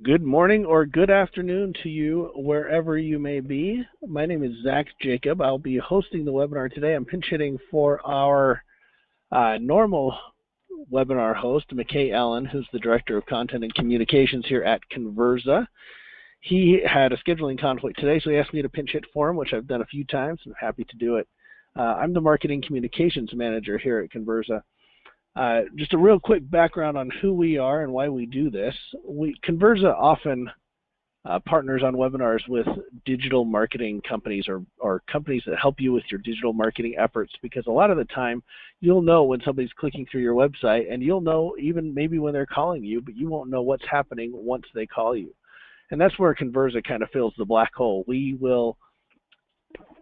Good morning or good afternoon to you wherever you may be. My name is Zach Jacob. I'll be hosting the webinar today. I'm pinch hitting for our normal webinar host, McKay Allen, who's the Director of Content and Communications here at Conversa. He had a scheduling conflict today, so he asked me to pinch hit for him, which I've done a few times, and I'm happy to do it. I'm the Marketing Communications Manager here at Conversa. Just a real quick background on who we are and why we do this. Conversa often partners on webinars with digital marketing companies or companies that help you with your digital marketing efforts, because a lot of the time you'll know when somebody's clicking through your website, and you'll know even maybe when they're calling you, but you won't know what's happening once they call you. And that's where Conversa kind of fills the black hole. We will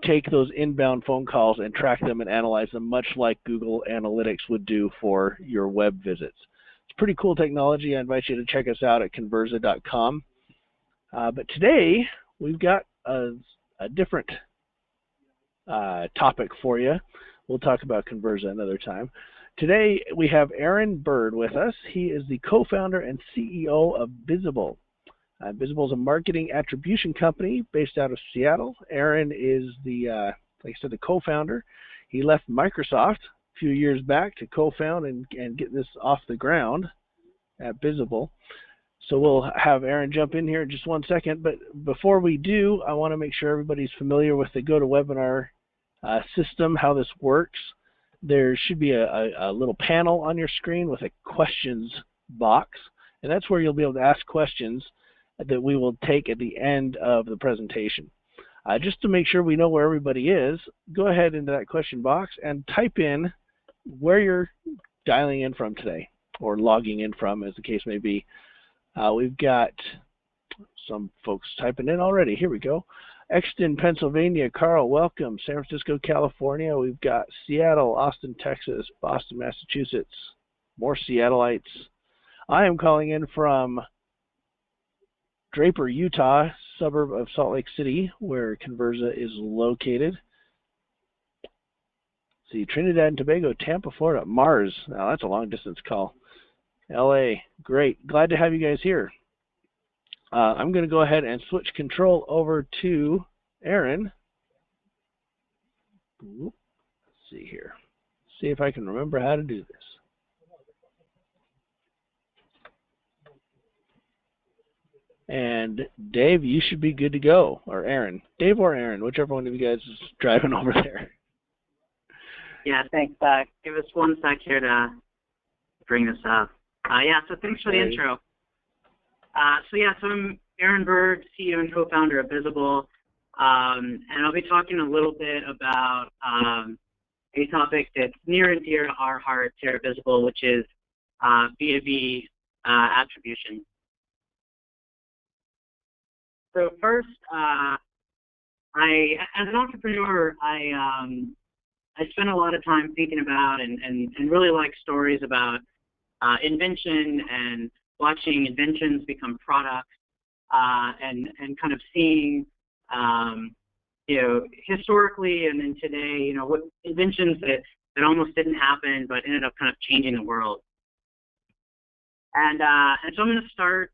take those inbound phone calls and track them and analyze them, much like Google Analytics would do for your web visits. It's pretty cool technology. I invite you to check us out at conversa.com. But today we've got a different topic for you. We'll talk about Conversa another time. Today we have Aaron Bird with us. He is the co-founder and CEO of Bizible. Bizible is a marketing attribution company based out of Seattle. Aaron is like I said, the co-founder. He left Microsoft a few years back to co-found and get this off the ground at Bizible. So we'll have Aaron jump in here in just one second. But before we do, I want to make sure everybody's familiar with the GoToWebinar system, how this works. There should be a little panel on your screen with a questions box, and that's where you'll be able to ask questions that we will take at the end of the presentation. Just to make sure we know where everybody is, go ahead into that question box and type in where you're dialing in from today, or logging in from, as the case may be. We've got some folks typing in already. Here we go. Exton, Pennsylvania. Carl, welcome. San Francisco, California. We've got Seattle, Austin, Texas, Boston, Massachusetts. More Seattleites. I am calling in from Draper, Utah, suburb of Salt Lake City, where Conversa is located. Let's see, Trinidad and Tobago, Tampa, Florida, Mars. Now that's a long distance call. LA, great. Glad to have you guys here. I'm going to go ahead and switch control over to Aaron. Let's see here. See if I can remember how to do this. And Dave, you should be good to go, or Aaron. Dave or Aaron, whichever one of you guys is driving over there. Yeah, thanks. Give us one sec here to bring this up. So thanks for the intro. So I'm Aaron Bird, CEO and co-founder of Bizible, and I'll be talking a little bit about a topic that's near and dear to our hearts here at Bizible, which is B2B attribution. So first, as an entrepreneur, I spend a lot of time thinking about and really like stories about invention and watching inventions become products, and kind of seeing, historically and then today, what inventions that almost didn't happen but ended up kind of changing the world. And so I'm going to start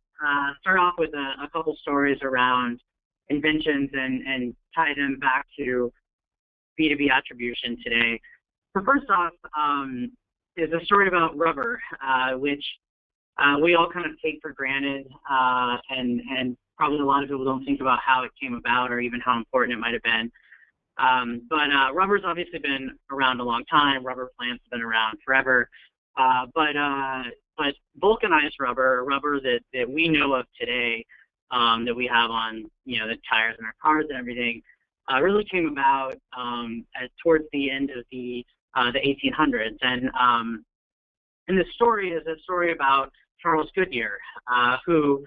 off with a couple stories around inventions and tie them back to B2B attribution today. So first off is a story about rubber, which we all kind of take for granted, and probably a lot of people don't think about how it came about or even how important it might have been. But rubber's obviously been around a long time. Rubber plants have been around forever. But vulcanized rubber that we know of today, that we have on, the tires in our cars and everything, really came about towards the end of the 1800s. And the story is a story about Charles Goodyear, who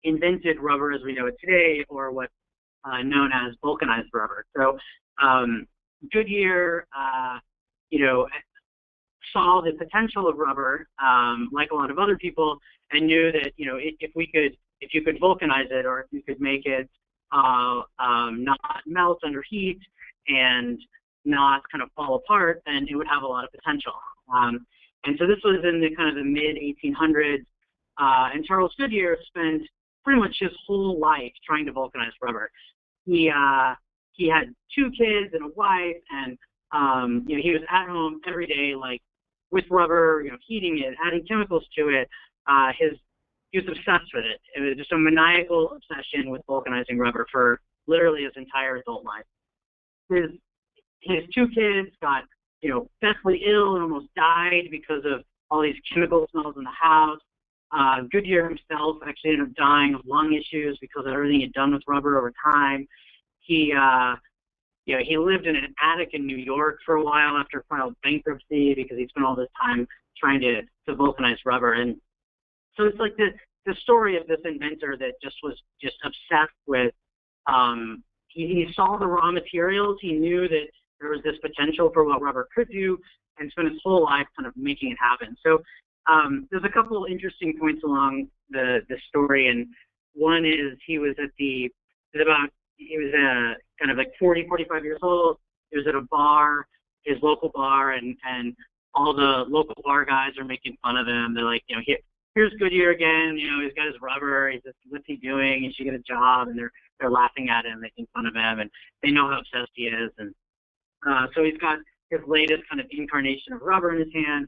invented rubber as we know it today, or what's known as vulcanized rubber. So Goodyear, saw the potential of rubber, like a lot of other people, and knew that if you could vulcanize it, or if you could make it not melt under heat and not kind of fall apart, then it would have a lot of potential. And so this was in the kind of the mid 1800s. And Charles Goodyear spent pretty much his whole life trying to vulcanize rubber. He had 2 kids and a wife, and he was at home every day, like with rubber, heating it, adding chemicals to it. He was obsessed with it. It was just a maniacal obsession with vulcanizing rubber for literally his entire adult life. His 2 kids got, deathly ill and almost died because of all these chemical smells in the house. Goodyear himself actually ended up dying of lung issues because of everything he'd done with rubber over time. He lived in an attic in New York for a while after filed bankruptcy because he spent all this time trying to vulcanize rubber. And so it's like the story of this inventor that was obsessed with, he saw the raw materials, he knew that there was this potential for what rubber could do, and spent his whole life kind of making it happen. So there's a couple interesting points along the story, and one is he was kind of like 40, 45 years old. He was at a bar, his local bar, and all the local bar guys are making fun of him. They're like, here's Goodyear again. He's got his rubber. What's he doing? He should get a job. And they're laughing at him, making fun of him, and they know how obsessed he is. And so he's got his latest kind of incarnation of rubber in his hand,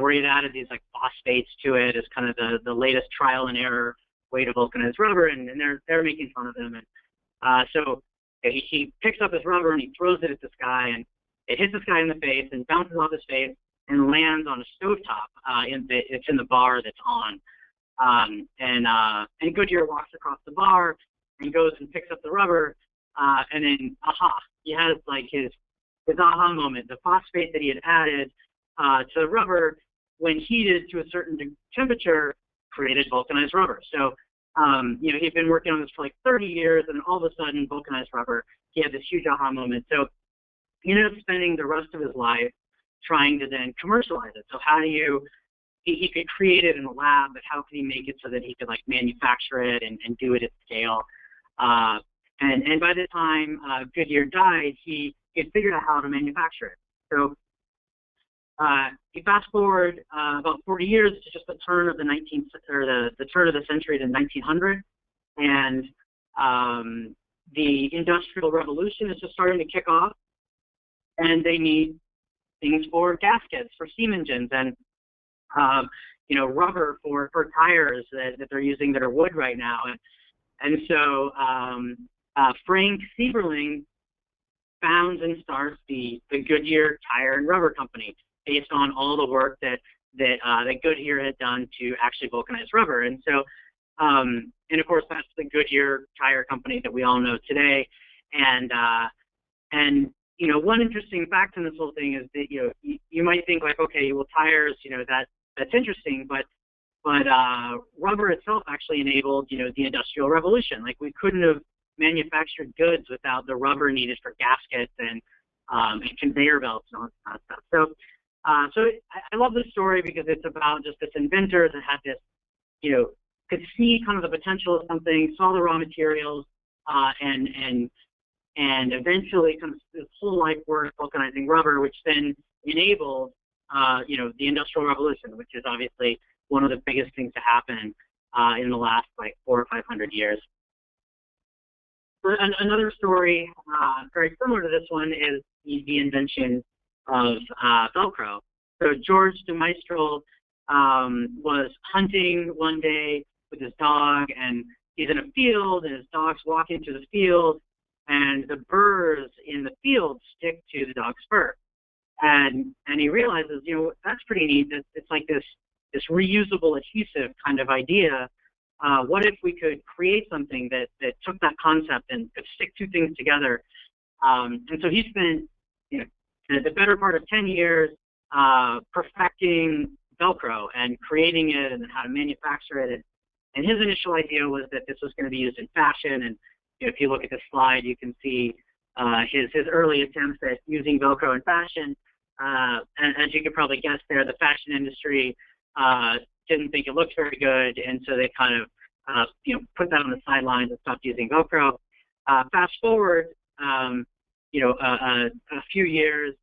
where he's added these like phosphates to it as kind of the latest trial and error way to vulcanize rubber, and they're making fun of him. And so he picks up his rubber and he throws it at this guy, and it hits this guy in the face and bounces off his face and lands on a stovetop. It's in the bar that's on. And Goodyear walks across the bar and goes and picks up the rubber, and then he has like his aha moment. The phosphate that he had added to the rubber, when heated to a certain temperature, created vulcanized rubber. So he'd been working on this for like 30 years, and all of a sudden, vulcanized rubber, he had this huge aha moment. So he ended up spending the rest of his life trying to then commercialize it. So he could create it in a lab, but how could he make it so that he could like manufacture it and do it at scale? And by the time Goodyear died, he had figured out how to manufacture it. So you fast forward about 40 years to just the turn of the turn of the century to 1900, and the Industrial Revolution is just starting to kick off, and they need things for gaskets, for steam engines, and rubber for tires that they're using that are wood right now, and so Frank Sieberling founds and starts the Goodyear Tire and Rubber Company, based on all the work that Goodyear had done to actually vulcanize rubber. And so, and of course, that's the Goodyear Tire Company that we all know today. And one interesting fact in this whole thing is that you might think like, okay, well, tires, that's interesting, but rubber itself actually enabled the Industrial Revolution. Like, we couldn't have manufactured goods without the rubber needed for gaskets and conveyor belts and all that kind of stuff. So I love this story because it's about just this inventor that had this, could see kind of the potential of something, saw the raw materials, and eventually kind of his whole life work vulcanizing rubber, which then enabled, the Industrial Revolution, which is obviously one of the biggest things to happen in the last like 400 or 500 years. Another story very similar to this one is the invention of Velcro. So George de Mestral was hunting one day with his dog, and he's in a field, and his dog's walking through the field, and the burrs in the field stick to the dog's fur. And he realizes, that's pretty neat. It's like this reusable adhesive kind of idea. What if we could create something that took that concept and could stick 2 things together? And so he spent the better part of 10 years perfecting Velcro and creating it and how to manufacture it. And his initial idea was that this was going to be used in fashion. And if you look at this slide, you can see his early attempts at using Velcro in fashion. And as you could probably guess there, the fashion industry didn't think it looked very good, and so they kind of put that on the sidelines and stopped using Velcro. Fast forward a few years,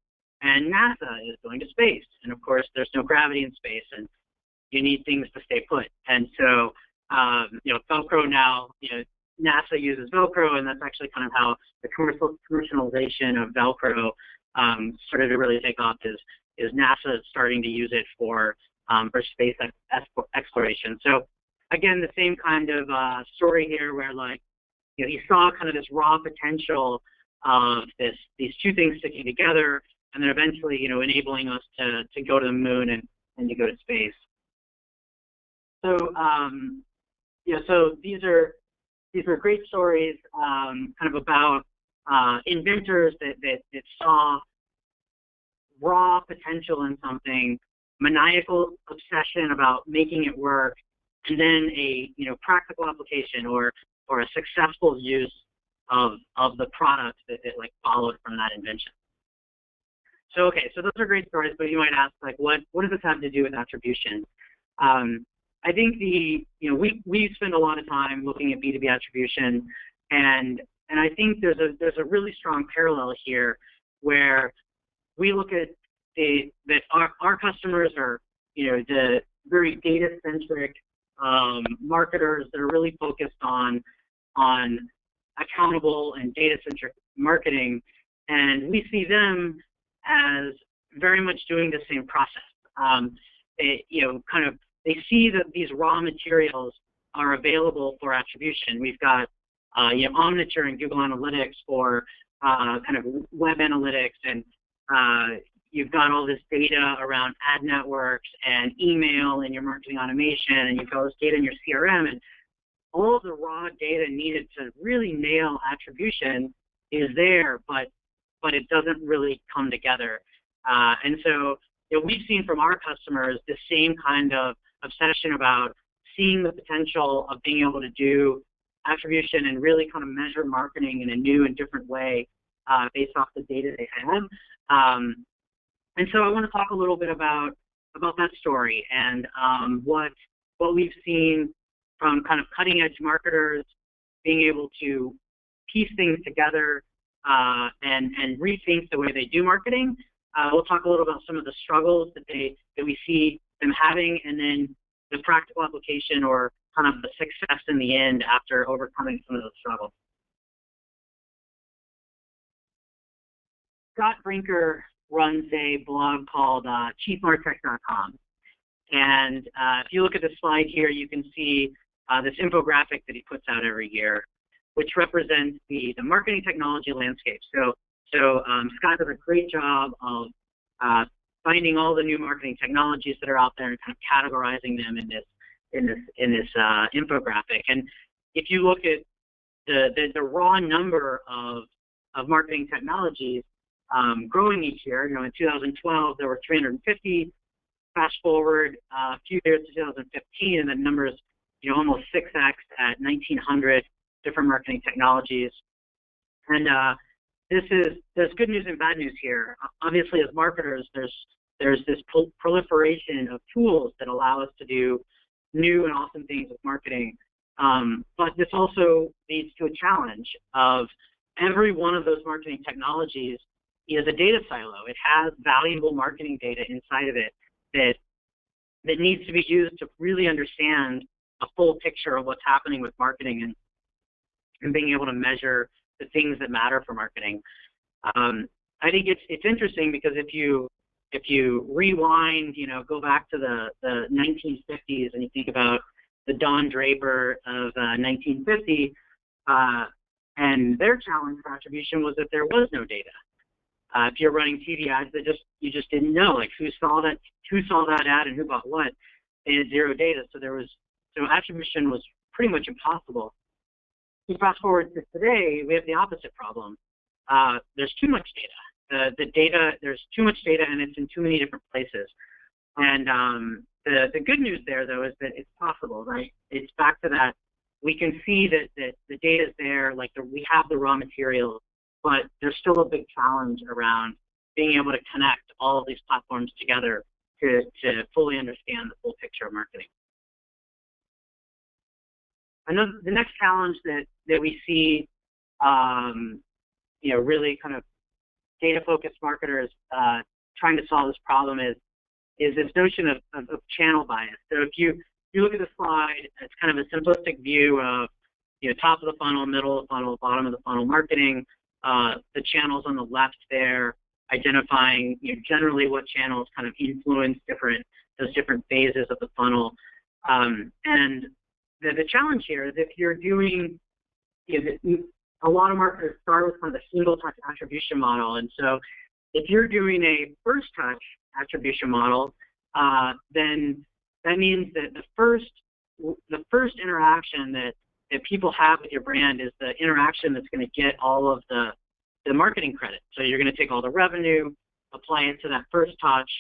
and NASA is going to space, and of course there's no gravity in space, and you need things to stay put. And so, Velcro now, NASA uses Velcro, and that's actually kind of how the commercialization of Velcro started to really take off. Is NASA starting to use it for space exploration? So again, the same kind of story here, where he saw kind of this raw potential of these two things sticking together, and then eventually, enabling us to go to the moon and to go to space. So so these are great stories, kind of about inventors that saw raw potential in something, maniacal obsession about making it work, and then a practical application or a successful use of the product that followed from that invention. So so those are great stories, but you might ask, what does this have to do with attribution? I think we spend a lot of time looking at B2B attribution, and I think there's a really strong parallel here, where we look at that our customers are the very data-centric marketers that are really focused on accountable and data-centric marketing, and we see them as very much doing the same process. They see that these raw materials are available for attribution. We've got Omniture and Google Analytics for kind of web analytics, and you've got all this data around ad networks and email and your marketing automation, and you've got all this data in your CRM, and all of the raw data needed to really nail attribution is there, but it doesn't really come together. And so we've seen from our customers the same kind of obsession about seeing the potential of being able to do attribution and really kind of measure marketing in a new and different way based off the data they have. And so I want to talk a little bit about that story and what we've seen from kind of cutting edge marketers being able to piece things together and rethink the way they do marketing. We'll talk a little about some of the struggles that we see them having, and then the practical application or kind of the success in the end after overcoming some of those struggles. Scott Brinker runs a blog called cheapmartech.com. And if you look at the slide here, you can see this infographic that he puts out every year, which represents the marketing technology landscape. So Scott does a great job of finding all the new marketing technologies that are out there and kind of categorizing them in this infographic. And if you look at the raw number of marketing technologies growing each year, in 2012 there were 350. Fast forward a few years to 2015, and the number is almost 6x at 1,900 different marketing technologies. And there's good news and bad news here. Obviously, as marketers, there's this proliferation of tools that allow us to do new and awesome things with marketing. But this also leads to a challenge of every one of those marketing technologies is a data silo. It has valuable marketing data inside of it that needs to be used to really understand a full picture of what's happening with marketing and being able to measure the things that matter for marketing. I think it's interesting because if you rewind, go back to the 1950s and you think about the Don Draper of 1950, and their challenge for attribution was that there was no data. If you're running TV ads, you just didn't know who saw that ad and who bought what. They had zero data, so attribution was pretty much impossible. You fast forward to today, we have the opposite problem. There's too much data. There's too much data, and it's in too many different places. And the good news there, though, is that it's possible, right? It's back to that. We can see that the data is there, we have the raw materials, but there's still a big challenge around being able to connect all of these platforms together to fully understand the full picture of marketing. The next challenge that we see, really kind of data-focused marketers trying to solve this problem is is this notion of channel bias. So if you look at the slide, it's kind of a simplistic view of top of the funnel, middle of the funnel, bottom of the funnel marketing. The channels on the left there, identifying generally what channels kind of influence those different phases of the funnel. And the challenge here is if you're doing, a lot of marketers start with kind of a single touch attribution model. And so if you're doing a first touch attribution model, then that means that the first interaction that people have with your brand is the interaction that's going to get all of the marketing credit. So you're going to take all the revenue, apply it to that first touch.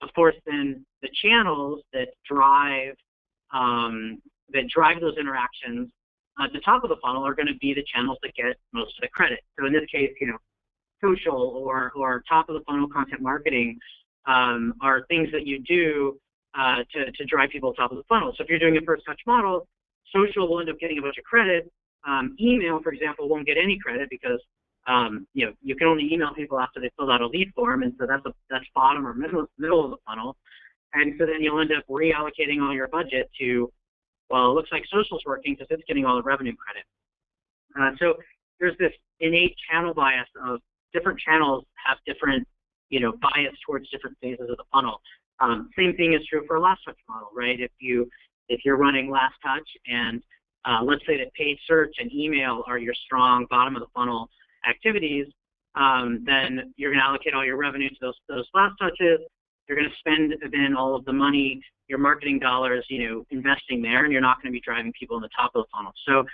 Of course, then the channels that drive those interactions at the top of the funnel are going to be the channels that get most of the credit. So in this case, social or top of the funnel content marketing are things that you do to drive people top of the funnel. So if you're doing a first touch model, social will end up getting a bunch of credit. Email, for example, won't get any credit because you can only email people after they fill out a lead form, and so that's bottom or middle of the funnel. And so then you'll end up reallocating all your budget to, well, it looks like social's working because it's getting all the revenue credit. So there's this innate channel bias of different channels have different, bias towards different phases of the funnel. Same thing is true for a last touch model, right? If you're running last touch and let's say that paid search and email are your strong bottom of the funnel activities, then you're going to allocate all your revenue to those last touches. You're going to spend then all of the money, your marketing dollars, investing there, and you're not going to be driving people in the top of the funnel. So,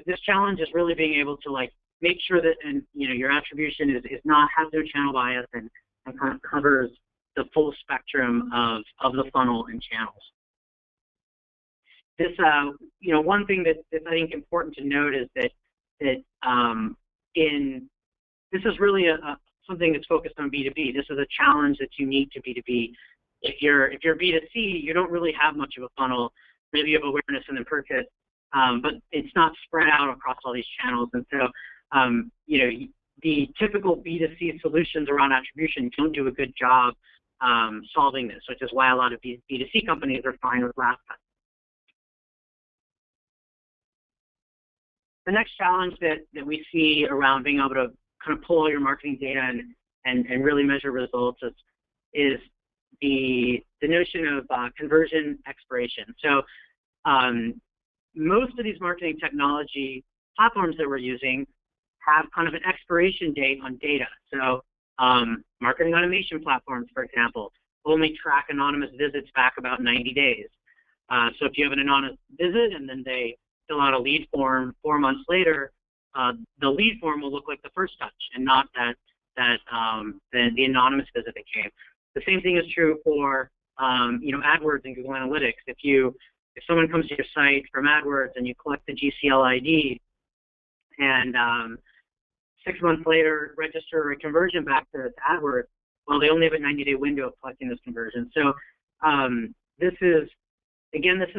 this challenge is really being able to make sure that your attribution has no channel bias and kind of covers the full spectrum of the funnel and channels. This one thing that I think important to note is that this is really something that's focused on B2B. This is a challenge that's unique to B2B. If you're B2C, you don't really have much of a funnel. Maybe you have awareness and then purchase, but it's not spread out across all these channels. And so, the typical B2C solutions around attribution don't do a good job solving this, which is why a lot of B2C companies are fine with last touch. The next challenge that we see around being able to kind of pull all your marketing data and really measure results is the notion of conversion expiration. So most of these marketing technology platforms that we're using have kind of an expiration date on data. So marketing automation platforms, for example, only track anonymous visits back about 90 days. So if you have an anonymous visit and then they fill out a lead form 4 months later, the lead form will look like the first touch and not the anonymous visit that came. The same thing is true for AdWords and Google Analytics. If someone comes to your site from AdWords and you collect the GCL ID and 6 months later register a conversion back to AdWords, well, they only have a 90-day window of collecting this conversion. So this is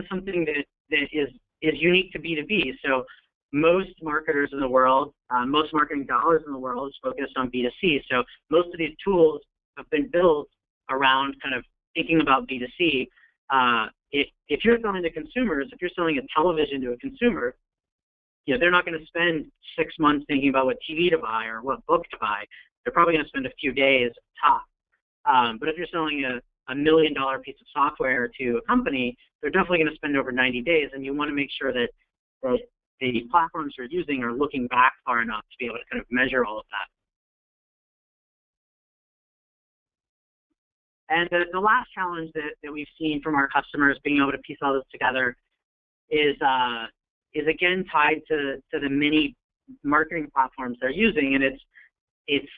something that is unique to B2B. So most marketers in the world, most marketing dollars in the world is focused on B2C. So most of these tools have been built around kind of thinking about B2C. If you're selling to consumers, if you're selling a television to a consumer, they're not going to spend 6 months thinking about what TV to buy or what book to buy. They're probably going to spend a few days top. But if you're selling a $1 million piece of software to a company, they're definitely going to spend over 90 days, and you want to make sure that the platforms you're using are looking back far enough to be able to kind of measure all of that. And the last challenge that we've seen from our customers being able to piece all this together is again tied to the many marketing platforms they're using, and it's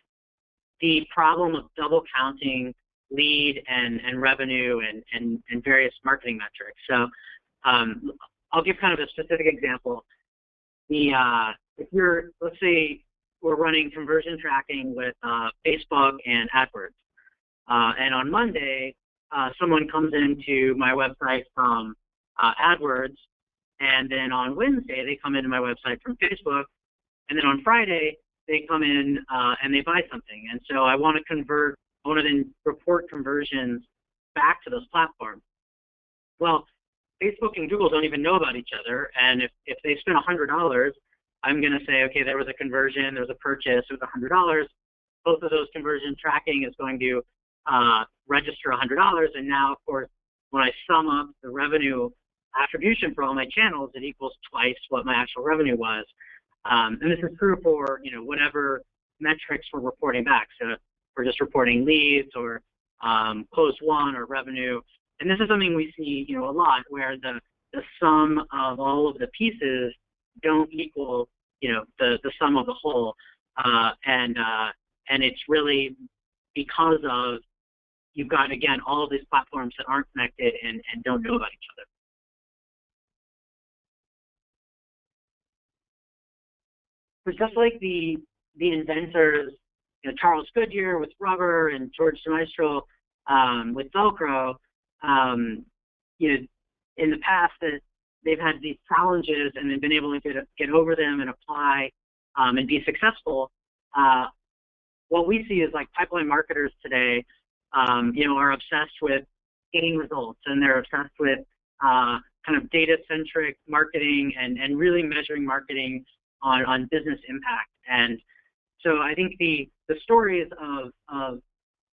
the problem of double counting lead and revenue and various marketing metrics. So I'll give kind of a specific example. Let's say we're running conversion tracking with Facebook and AdWords, and on Monday someone comes into my website from AdWords, and then on Wednesday they come into my website from Facebook, and then on Friday they come in and they buy something. And so I want to convert I want to then report conversions back to those platforms. Well, Facebook and Google don't even know about each other, and if they spend $100, I'm going to say, okay, there was a conversion, there was a purchase, it was $100. Both of those conversion tracking is going to register $100, and now, of course, when I sum up the revenue attribution for all my channels, it equals twice what my actual revenue was. And this is true for whatever metrics we're reporting back. So if we're just reporting leads or closed won or revenue, and this is something we see a lot, where the sum of all of the pieces don't equal the sum of the whole, and it's really because of you've got, again, all of these platforms that aren't connected and don't know about each other. But just like the inventors, Charles Goodyear with rubber and George Mestral with Velcro, in the past that they've had these challenges and they've been able to get over them and apply and be successful. What we see is like pipeline marketers today, are obsessed with getting results, and they're obsessed with kind of data-centric marketing and really measuring marketing on business impact. And so I think the stories of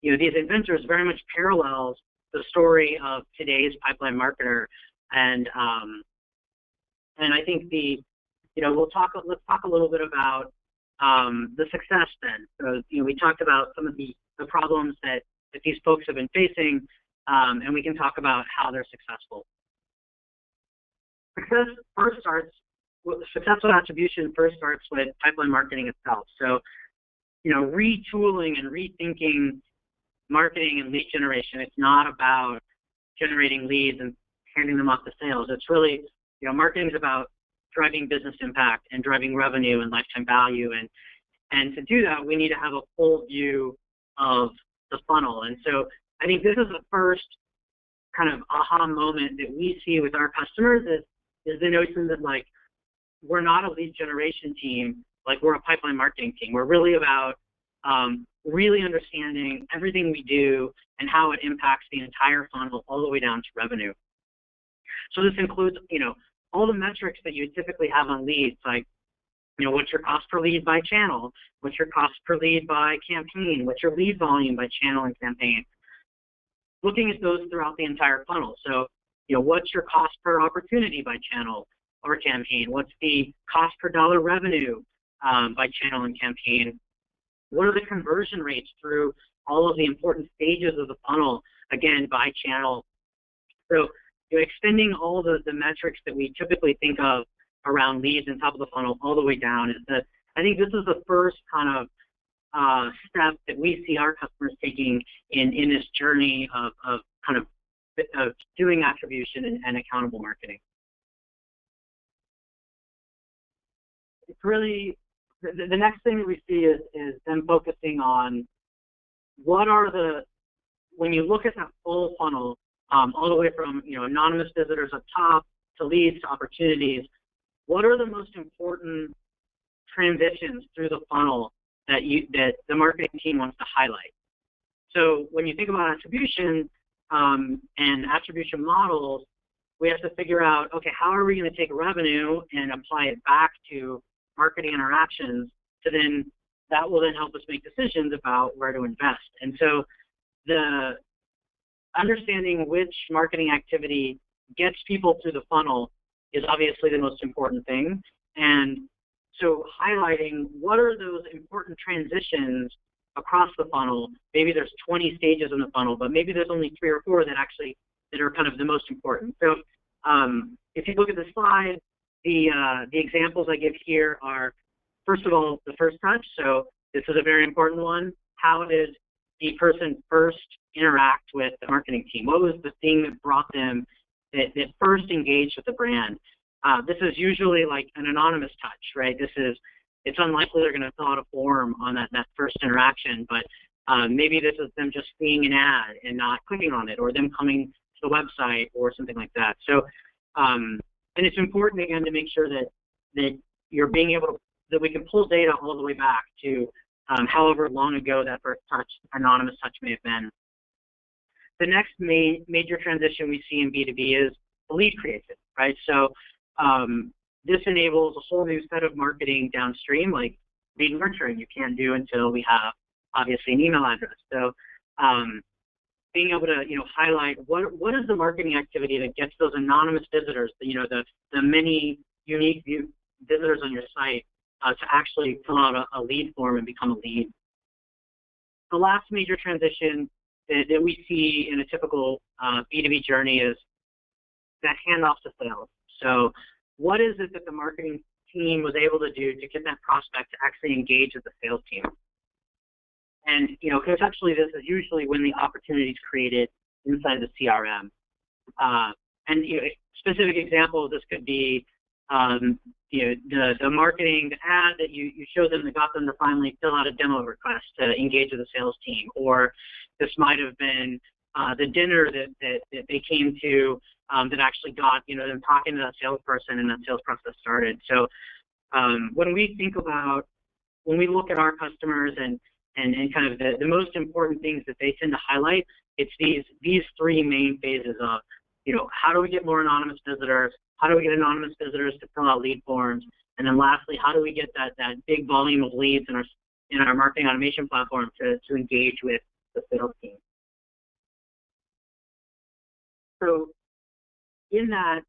these inventors very much parallels the story of today's pipeline marketer. And I think let's talk a little bit about the success then. So we talked about some of the problems that these folks have been facing, and we can talk about how they're successful. Successful attribution first starts with pipeline marketing itself. So, retooling and rethinking marketing and lead generation. It's not about generating leads and handing them off to sales. It's really, marketing is about driving business impact and driving revenue and lifetime value. And to do that, we need to have a full view of the funnel. And so I think this is the first kind of aha moment that we see with our customers is the notion that, like, we're not a lead generation team, like we're a pipeline marketing team. We're really about really understanding everything we do and how it impacts the entire funnel all the way down to revenue. So this includes, all the metrics that you typically have on leads, like, what's your cost per lead by channel? What's your cost per lead by campaign? What's your lead volume by channel and campaign? Looking at those throughout the entire funnel. So, what's your cost per opportunity by channel or campaign? What's the cost per dollar revenue by channel and campaign? What are the conversion rates through all of the important stages of the funnel, again, by channel? So extending all the metrics that we typically think of around leads and top of the funnel all the way down I think this is the first kind of step that we see our customers taking in this journey of doing attribution and accountable marketing. It's really, the next thing that we see is them focusing on when you look at that full funnel, all the way from anonymous visitors up top to leads to opportunities, what are the most important transitions through the funnel that the marketing team wants to highlight? So when you think about attribution and attribution models, we have to figure out, okay, how are we going to take revenue and apply it back to marketing interactions that will then help us make decisions about where to invest. And so the understanding which marketing activity gets people through the funnel is obviously the most important thing. And so highlighting what are those important transitions across the funnel. Maybe there's 20 stages in the funnel, but maybe there's only 3 or 4 that are kind of the most important. So if you look at the slide, the examples I give here are, first of all, the first touch. So this is a very important one. How did the person first interact with the marketing team? What was the thing that brought them, that first engaged with the brand? This is usually like an anonymous touch, right? It's unlikely they're going to fill out a form on that first interaction, but maybe this is them just seeing an ad and not clicking on it, or them coming to the website or something like that. So, and it's important, again, to make sure that you're being able to, that we can pull data all the way back to however long ago that first touch, anonymous touch may have been. The next major transition we see in B2B is lead creation, right? So this enables a whole new set of marketing downstream, like lead nurturing you can't do until we have, obviously, an email address. So being able to, highlight what is the marketing activity that gets those anonymous visitors, the many unique visitors on your site to actually fill out a lead form and become a lead. The last major transition that we see in a typical B2B journey is that handoff to sales. So what is it that the marketing team was able to do to get that prospect to actually engage with the sales team? And, conceptually, this is usually when the opportunity is created inside the CRM. And specific example of this could be, the marketing ad that you showed them that got them to finally fill out a demo request to engage with the sales team. Or this might have been the dinner that they came to that actually got, them talking to that salesperson and that sales process started. So when we look at our customers and kind of the most important things that they tend to highlight, it's these three main phases of, how do we get more anonymous visitors? How do we get anonymous visitors to fill out lead forms? And then lastly, how do we get that big volume of leads in our marketing automation platform to engage with the sales team? So in that,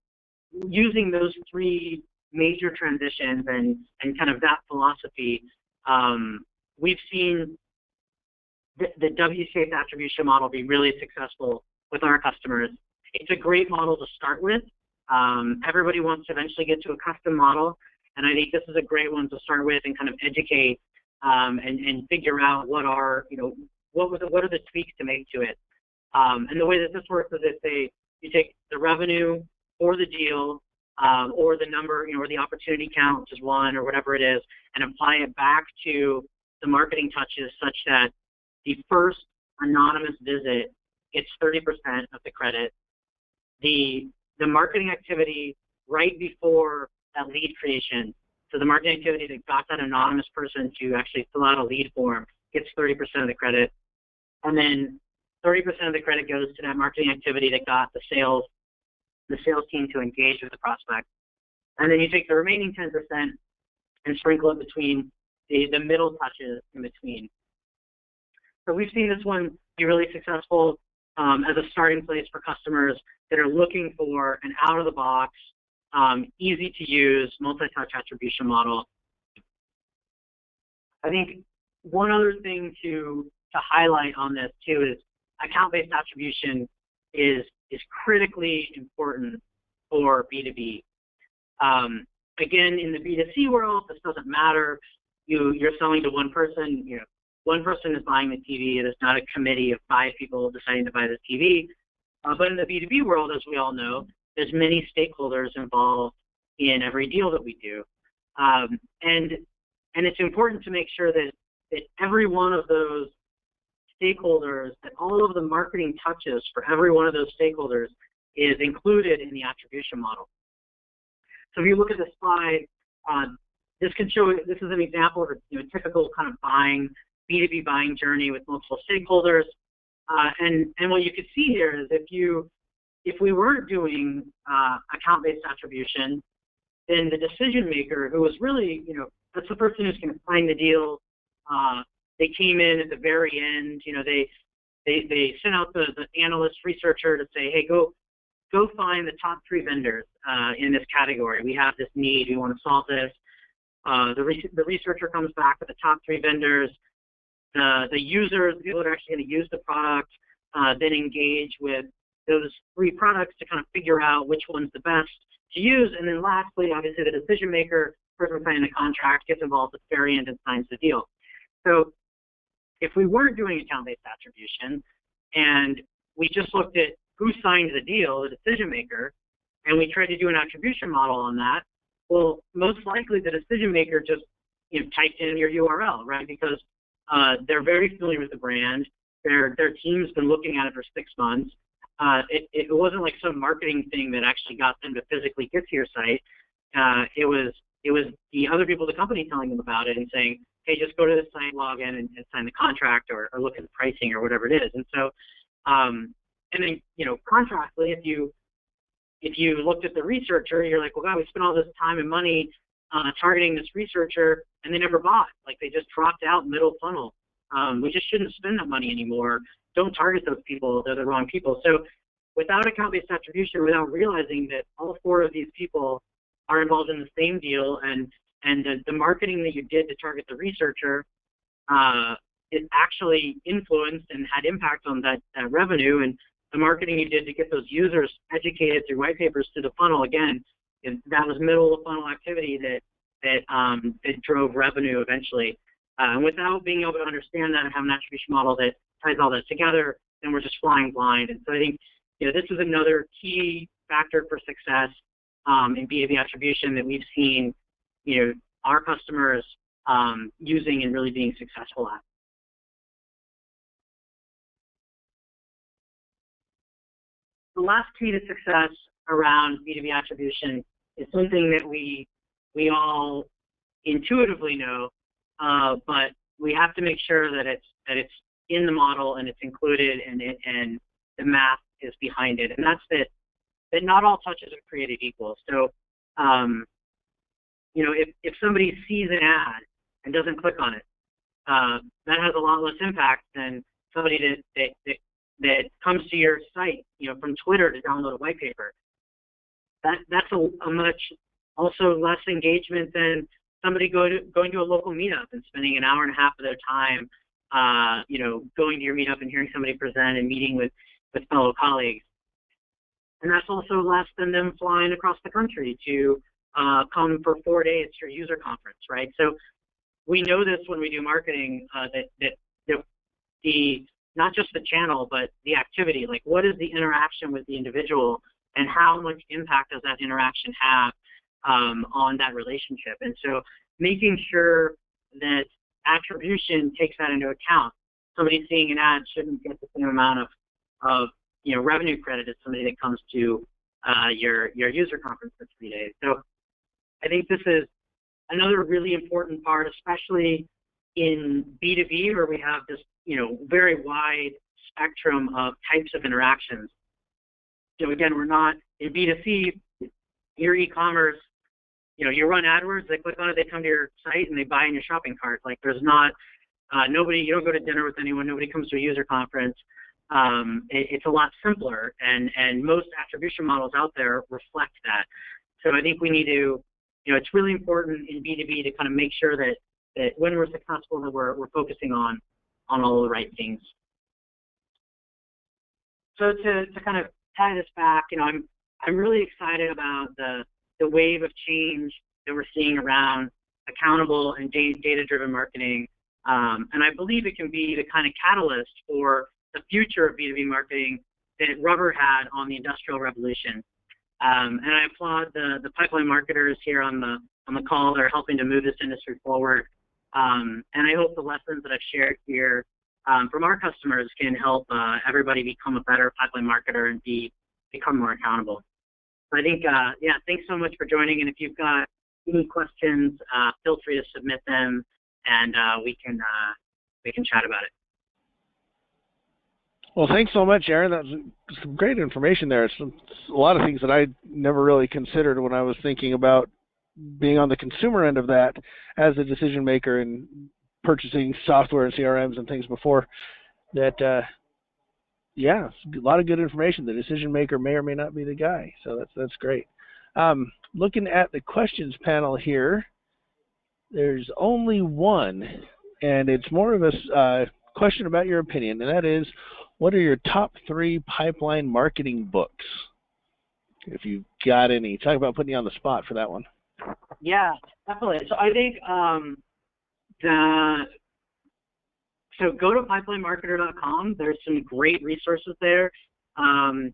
using those three major transitions and kind of that philosophy, we've seen the W-shaped attribution model be really successful with our customers. It's a great model to start with. Everybody wants to eventually get to a custom model, and I think this is a great one to start with and kind of educate and figure out what are the tweaks to make to it. And the way that this works is if you take the revenue or the deal or the number, or the opportunity count, which is 1 or whatever it is, and apply it back to the marketing touches such that the first anonymous visit gets 30% of the credit. The marketing activity right before that lead creation, so the marketing activity that got that anonymous person to actually fill out a lead form gets 30% of the credit. And then 30% of the credit goes to that marketing activity that got the sales team to engage with the prospect. And then you take the remaining 10% and sprinkle it between the middle touches in between. So we've seen this one be really successful as a starting place for customers that are looking for an out-of-the-box, easy-to-use, multi-touch attribution model. I think one other thing to highlight on this, too, is account-based attribution is critically important for B2B. Again, in the B2C world, this doesn't matter. You're selling to one person. One person is buying the TV. It is not a committee of 5 people deciding to buy the TV. But in the B2B world, as we all know, there's many stakeholders involved in every deal that we do. And it's important to make sure that every one of those stakeholders, that all of the marketing touches for every one of those stakeholders is included in the attribution model. So if you look at the slide, this is an example of a typical kind of B2B buying journey with multiple stakeholders. And what you can see here is if we weren't doing account-based attribution, then the decision maker, who was really, that's the person who's going to sign the deal. They came in at the very end. They sent out the analyst researcher to say, hey, go find the top 3 vendors in this category. We have this need. We want to solve this. The researcher comes back with the top 3 vendors. The users, the people that are actually going to use the product, then engage with those 3 products to kind of figure out which one's the best to use. And then lastly, obviously, the decision maker, person signing the contract, gets involved at the very end and signs the deal. So if we weren't doing account-based attribution and we just looked at who signed the deal, the decision maker, and we tried to do an attribution model on that, well, most likely the decision maker just typed in your URL, right? Because they're very familiar with the brand. Their team's been looking at it for 6 months. It wasn't like some marketing thing that actually got them to physically get to your site. It was the other people in the company telling them about it and saying, hey, just go to the site, log in, and sign the contract, or look at the pricing, or whatever it is. And so, and then, contrastly, if you looked at the researcher, you're like, well, God, we spent all this time and money targeting this researcher, and they never bought. Like, they just dropped out middle funnel. We just shouldn't spend that money anymore. Don't target those people. They're the wrong people. So without account-based attribution, without realizing that all 4 of these people are involved in the same deal, and the marketing that you did to target the researcher it actually influenced and had impact on that revenue, and the marketing you did to get those users educated through white papers to the funnel, again, that was middle of funnel activity that drove revenue eventually. And without being able to understand that and have an attribution model that ties all that together, then we're just flying blind. And so I think this is another key factor for success in B2B attribution that we've seen our customers using and really being successful at. The last key to success around B2B attribution is something that we all intuitively know, but we have to make sure that it's in the model and it's included and the math is behind it. And that's that not all touches are created equal. So if somebody sees an ad and doesn't click on it, that has a lot less impact than somebody that comes to your site, from Twitter to download a white paper. That's a much also less engagement than somebody going to a local meetup and spending an hour and a half of their time, going to your meetup and hearing somebody present and meeting with fellow colleagues. And that's also less than them flying across the country to come for 4 days to your user conference, right? So we know this when we do marketing, that the not just the channel, but the activity, like what is the interaction with the individual and how much impact does that interaction have on that relationship? And so making sure that attribution takes that into account. Somebody seeing an ad shouldn't get the same amount of revenue credit as somebody that comes to your user conference for 3 days. So I think this is another really important part, especially in B2B, where we have this very wide spectrum of types of interactions. Again, we're not in B2C. Your e-commerce, you run AdWords, they click on it, they come to your site, and they buy in your shopping cart. Like, there's not nobody. You don't go to dinner with anyone. Nobody comes to a user conference. It's a lot simpler, and most attribution models out there reflect that. So I think we need to, it's really important in B2B to kind of make sure that when we're successful, that we're focusing on all the right things. So to kind of tie this back, I'm really excited about the wave of change that we're seeing around accountable and data-driven marketing, and I believe it can be the kind of catalyst for the future of B2B marketing that Rubber had on the Industrial Revolution. And I applaud the pipeline marketers here on the call that are helping to move this industry forward. And I hope the lessons that I've shared here from our customers can help everybody become a better pipeline marketer and become more accountable. So I think, thanks so much for joining. And if you've got any questions, feel free to submit them, and we can chat about it. Well, thanks so much, Aaron. That was some great information there. It's a lot of things that I never really considered when I was thinking about being on the consumer end of that as a decision maker and purchasing software and CRMs and things before that. A lot of good information. The decision maker may or may not be the guy. So that's great. Looking at the questions panel here, there's only one, and it's more of a question about your opinion, and that is, what are your top 3 pipeline marketing books? If you've got any. Talk about putting you on the spot for that one. Yeah, definitely. So I think so go to pipelinemarketer.com. There's some great resources there. I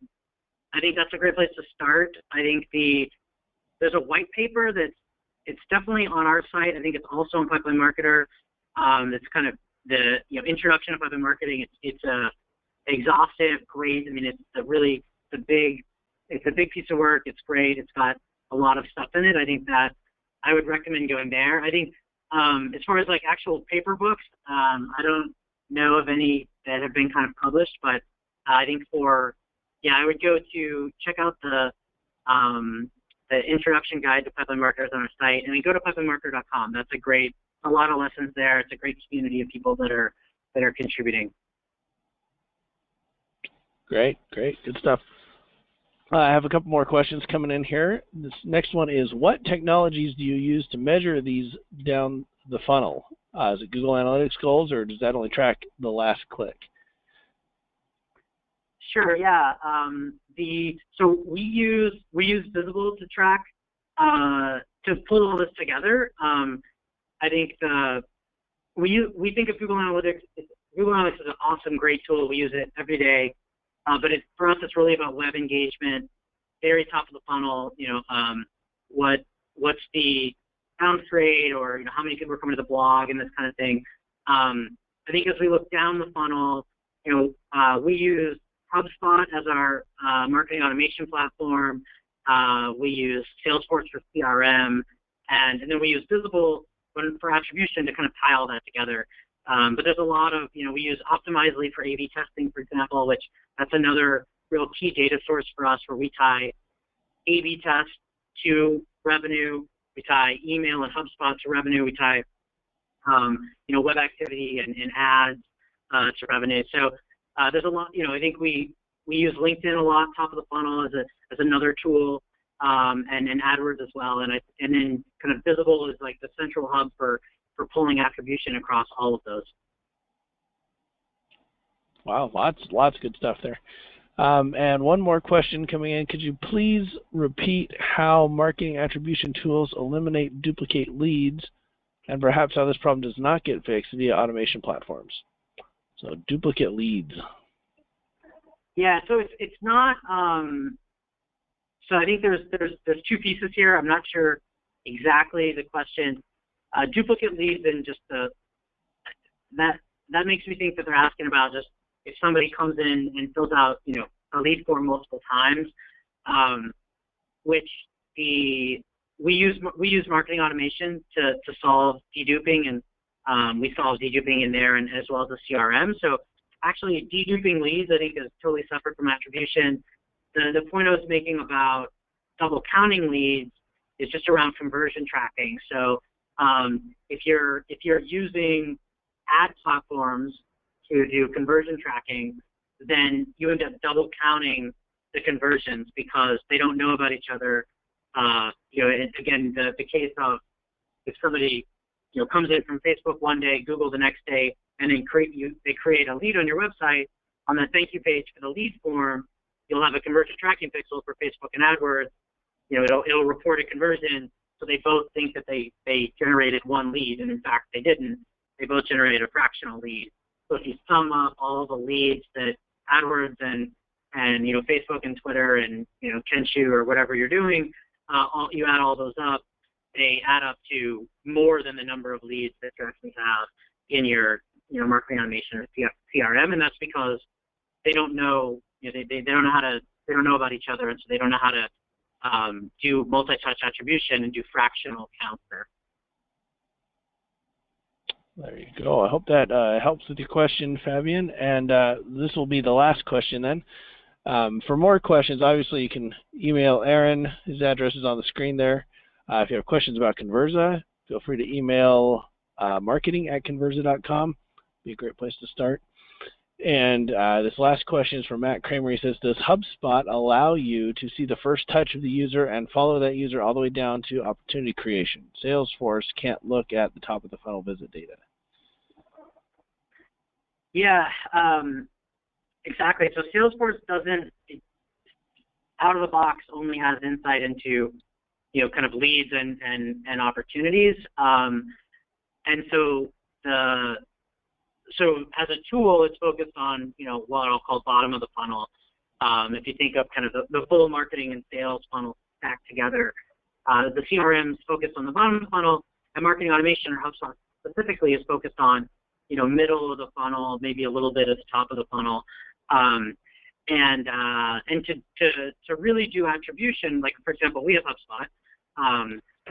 think that's a great place to start. I think there's a white paper it's definitely on our site. I think it's also on Pipeline Marketer. It's kind of the introduction of pipeline marketing. It's exhaustive, great. I mean, it's a big piece of work. It's great. It's got a lot of stuff in it. I think that I would recommend going there. I think As far as like actual paper books, I don't know of any that have been kind of published, but I think I would go to check out the introduction guide to pipeline marketers on our site, and then go to pipelinemarketer.com. That's a lot of lessons there. It's a great community of people that are contributing. Great, good stuff. I have a couple more questions coming in here. This next one is, what technologies do you use to measure these down the funnel? Is it Google Analytics goals, or does that only track the last click? Sure, yeah. So we use Bizible to track, to pull all this together. I think we think of Google Analytics. Google Analytics is an awesome, great tool. We use it every day. But for us, it's really about web engagement, very top of the funnel. What's the bounce rate, or how many people are coming to the blog, and this kind of thing. I think as we look down the funnel, we use HubSpot as our marketing automation platform. We use Salesforce for CRM, and then we use Bizible for attribution to kind of tie all that together. But there's a lot of, we use Optimizely for A/B testing, for example, which that's another real key data source for us, where we tie A/B test to revenue, we tie email and HubSpot to revenue, we tie, web activity and ads to revenue. So there's a lot, I think we use LinkedIn a lot, top of the funnel as another tool, and AdWords as well. And then kind of Bizible is like the central hub for pulling attribution across all of those. Wow, lots of good stuff there. And one more question coming in. Could you please repeat how marketing attribution tools eliminate duplicate leads, and perhaps how this problem does not get fixed via automation platforms? So duplicate leads. Yeah, so it's not. So I think there's two pieces here. I'm not sure exactly the question. Duplicate leads, and just that makes me think that they're asking about just if somebody comes in and fills out a lead form multiple times, which we use marketing automation to solve deduping, and we solve deduping in there, and as well as the CRM. So actually, deduping leads, I think, is totally separate from attribution. The point I was making about double counting leads is just around conversion tracking. So if you're using ad platforms to do conversion tracking, then you end up double counting the conversions because they don't know about each other. Again, the case of if somebody comes in from Facebook one day, Google the next day, and then they create a lead on your website. On the thank you page for the lead form, you'll have a conversion tracking pixel for Facebook and AdWords. It'll report a conversion, so they both think that they generated one lead, and in fact they didn't. They both generated a fractional lead. So if you sum up all the leads that AdWords and Facebook and Twitter and Kenshu or whatever you're doing, you add all those up, they add up to more than the number of leads that you actually have in your marketing automation or CRM, and that's because they don't know they don't know about each other, and so they don't know how to do multi-touch attribution and do fractional counts there. There you go. I hope that helps with your question, Fabian. And this will be the last question then. For more questions, obviously you can email Aaron. His address is on the screen there. If you have questions about Conversa, feel free to email marketing@conversa.com. Be a great place to start. And this last question is from Matt Kramer. He says, does HubSpot allow you to see the first touch of the user and follow that user all the way down to opportunity creation? Salesforce can't look at the top of the funnel visit data. Yeah, exactly. So Salesforce doesn't, out of the box, only has insight into kind of leads and opportunities. And so as a tool, it's focused on what I'll call bottom of the funnel. If you think of kind of the full marketing and sales funnel stacked together, the CRM is focused on the bottom of the funnel, and marketing automation, or HubSpot specifically, is focused on middle of the funnel, maybe a little bit at the top of the funnel. And to really do attribution, like for example, we have HubSpot.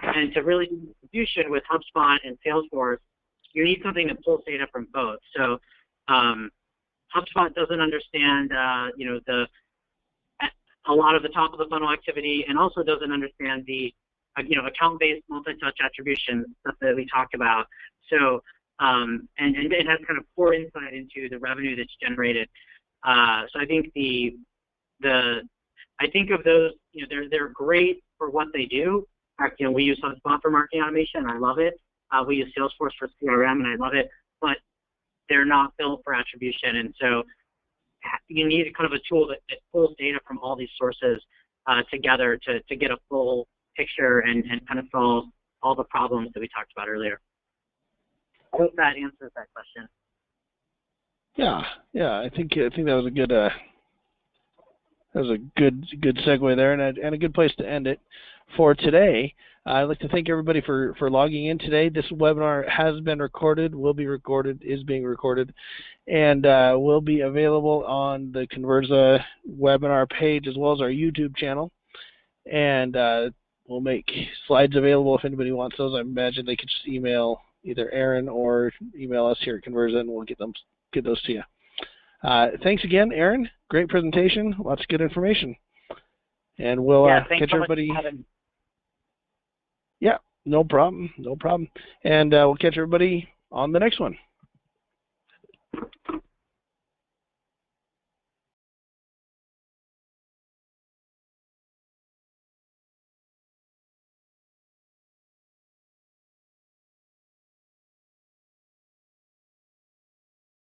And to really do distribution with HubSpot and Salesforce, you need something that pulls data from both. So HubSpot doesn't understand, a lot of the top of the funnel activity, and also doesn't understand the, account-based multi-touch attribution stuff that we talked about. So, and it has kind of poor insight into the revenue that's generated. So I think I think of those, they're great for what they do. We use HubSpot for marketing automation, and I love it. We use Salesforce for CRM, and I love it. But they're not built for attribution, and so you need kind of a tool that pulls data from all these sources together to get a full picture and kind of solve all the problems that we talked about earlier. I hope that answers that question. Yeah. I think that was a good good segue there, and a good place to end it for today. I'd like to thank everybody for logging in today. This webinar has been recorded, will be recorded, is being recorded, and will be available on the Conversa webinar page as well as our YouTube channel. And we'll make slides available if anybody wants those. I imagine they could just email either Aaron or email us here at Conversa, and we'll get those to you. Thanks again, Aaron. Great presentation. Lots of good information. And we'll catch everybody. Yeah, no problem. And we'll catch everybody on the next one.